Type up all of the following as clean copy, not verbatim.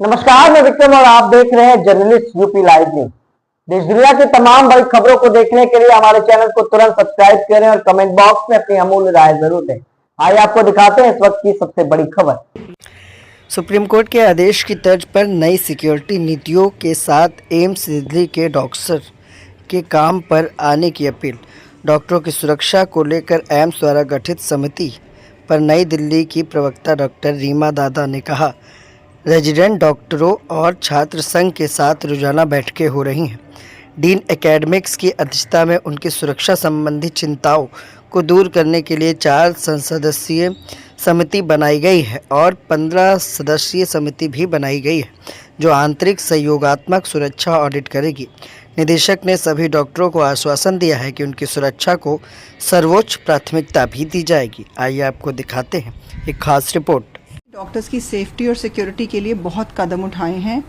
नमस्कार, मैं विक्रम और आप देख रहे हैं जर्नलिस्ट यूपी लाइव न्यूज। देश दुनिया की तमाम बड़ी खबरों को देखने के लिए हमारे चैनल को तुरंत सब्सक्राइब करें और कमेंट बॉक्स में अपनी अमूल्य राय जरूर दें। आइए आपको दिखाते हैं इस वक्त की सबसे बड़ी खबर। सुप्रीम कोर्ट के आदेश की तर्ज पर नई सिक्योरिटी नीतियों के साथ एम्स दिल्ली के डॉक्टर के काम पर आने की अपील। डॉक्टरों की सुरक्षा को लेकर एम्स द्वारा गठित समिति पर नई दिल्ली की प्रवक्ता डॉक्टर रीमा दादा ने कहा, रेजिडेंट डॉक्टरों और छात्र संघ के साथ रोजाना बैठकें हो रही हैं। डीन एकेडमिक्स की अध्यक्षता में उनकी सुरक्षा संबंधी चिंताओं को दूर करने के लिए 4 सदस्यीय समिति बनाई गई है और 15 सदस्यीय समिति भी बनाई गई है जो आंतरिक सहयोगात्मक सुरक्षा ऑडिट करेगी। निदेशक ने सभी डॉक्टरों को आश्वासन दिया है कि उनकी सुरक्षा को सर्वोच्च प्राथमिकता भी दी जाएगी। आइए आपको दिखाते हैं एक खास रिपोर्ट। डॉक्टर्स की सेफ्टी और सिक्योरिटी के लिए बहुत कदम उठाए हैं।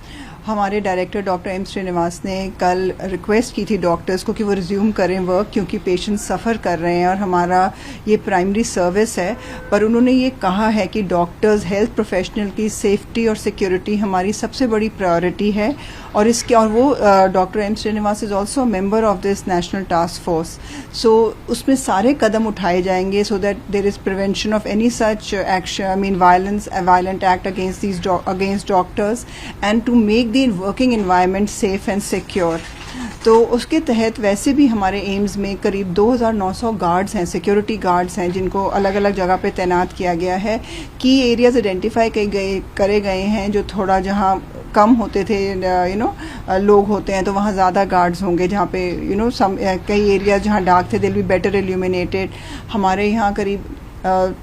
हमारे डायरेक्टर डॉक्टर एम श्रीनिवास ने कल रिक्वेस्ट की थी डॉक्टर्स को कि वो रिज्यूम करें वर्क, क्योंकि पेशेंट्स सफ़र कर रहे हैं और हमारा ये प्राइमरी सर्विस है। पर उन्होंने ये कहा है कि डॉक्टर्स, हेल्थ प्रोफेशनल की सेफ्टी और सिक्योरिटी हमारी सबसे बड़ी प्रायोरिटी है। और वो doctor M Srinivas is also member of this national task force. So उसमें सारे कदम उठाए जाएंगे so that there is prevention of any such action, I mean violent act against doctors and to make working environment safe and secure. तो उसके तहत वैसे भी हमारे एम्स में करीब 2900 गार्ड्स हैं, सिक्योरिटी गार्ड्स हैं, जिनको अलग अलग जगह पे तैनात किया गया है। की एरियाज आइडेंटिफाई करे गए हैं जो थोड़ा जहां कम होते थे लोग होते हैं, तो वहाँ ज़्यादा गार्ड्स होंगे। जहाँ पे कई एरिया जहाँ डार्क थे, दिल बी बेटर इल्यूमिनेटेड। हमारे यहाँ करीब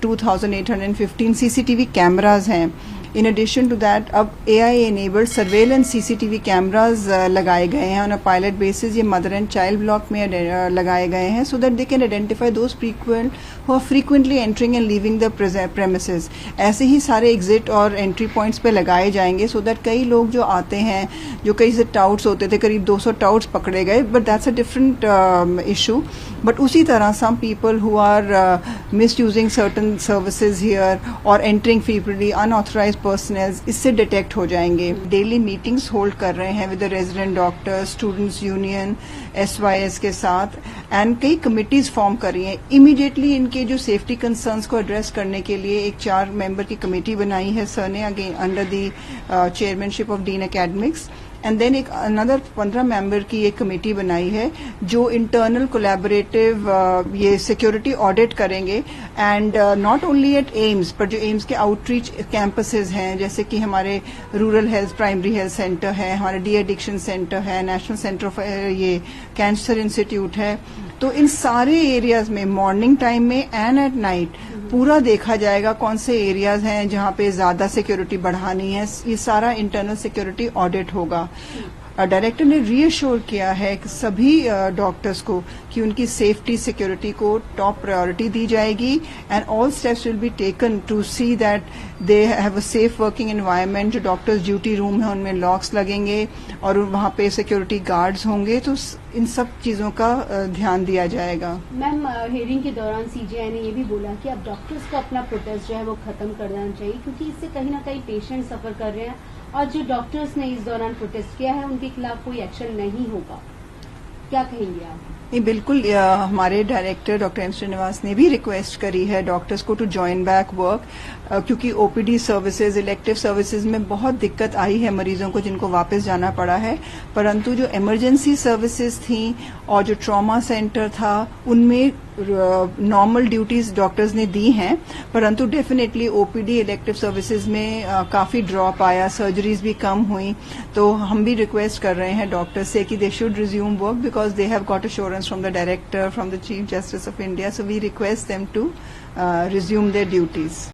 2815 CCTV कैमराज हैं। इन एडिशन टू दैट अब AI enabled surveillance CCTV cameras लगाए गए हैं ऑन अ पायलट बेसिस। ये मदर एंड चाइल्ड ब्लॉक में लगाए गए हैं so that they can identify those people who are frequently entering and leaving the premises. ऐसे ही सारे एग्जिट और एंट्री पॉइंट्स पे लगाए जाएंगे सो दैट कई लोग जो आते हैं, जो कई से टाउट्स होते थे, करीब 200 टाउट्स पकड़े गए, but that's a different issue. But उसी तरह some people who are misusing certain services here और एंटरिंग फ्रीक्वेंटली अनऑथराइज्ड पर्सनल इससे डिटेक्ट हो जाएंगे। डेली मीटिंग्स होल्ड कर रहे हैं with the resident doctors, students union, SYS के साथ, एंड कई कमिटीज फॉर्म कर रही हैं। इमीडिएटली इनके जो सेफ्टी कंसर्न्स को एड्रेस करने के लिए एक 4 मेंबर की कमेटी बनाई है सर ने, again under the chairmanship of dean academics. And then एक अनदर 15 मेंबर की एक कमेटी बनाई है जो इंटरनल कोलैबोरेटिव ये सिक्योरिटी ऑडिट करेंगे। And not only at AIIMS, पर जो एम्स के आउटरीच कैंपसेस हैं, जैसे कि हमारे rural health primary health centre है, हमारे डी एडिक्शन सेंटर है, नेशनल सेंटर ऑफ ये कैंसर इंस्टीट्यूट है, तो इन सारे एरियाज में मॉर्निंग टाइम में एंड एट नाइट पूरा देखा जाएगा कौन से एरियाज हैं जहां पे ज्यादा सिक्योरिटी बढ़ानी है। ये सारा इंटरनल सिक्योरिटी ऑडिट होगा। डायरेक्टर ने रीअश्योर किया है कि सभी डॉक्टर्स को कि उनकी सेफ्टी सिक्योरिटी को टॉप प्रायोरिटी दी जाएगी and all steps will be taken to see that they have a safe working environment. जो डॉक्टर्स ड्यूटी रूम है उनमें लॉक्स लगेंगे और वहां पे सिक्योरिटी गार्ड्स होंगे, तो इन सब चीजों का ध्यान दिया जाएगा। मैम, हियरिंग के दौरान CGI ने ये भी बोला कि अब डॉक्टर्स को अपना प्रोटेस्ट जो है वो खत्म कर देना चाहिए, क्योंकि इससे कहीं ना कहीं पेशेंट सफर कर रहे हैं और जो डॉक्टर्स ने इस दौरान प्रोटेस्ट किया है उनके खिलाफ कोई एक्शन नहीं होगा। क्या कहेंगे आप? नहीं, बिल्कुल। हमारे डायरेक्टर डॉक्टर एम श्रीनिवास ने भी रिक्वेस्ट करी है डॉक्टर्स को टू ज्वाइन बैक वर्क, क्योंकि OPD सर्विसेज, इलेक्टिव सर्विसेज में बहुत दिक्कत आई है मरीजों को जिनको वापस जाना पड़ा है। परंतु जो इमरजेंसी सर्विसेज थी और जो ट्रॉमा सेंटर था उनमें नॉर्मल ड्यूटीज डॉक्टर्स ने दी हैं, परंतु डेफिनेटली OPD इलेक्टिव सर्विसेज में काफी ड्रॉप आया, सर्जरीज भी कम हुई। तो हम भी रिक्वेस्ट कर रहे हैं डॉक्टर्स से कि they should resume work because they have got assurance from the director, from the Chief Justice of India, so we request them to resume their duties.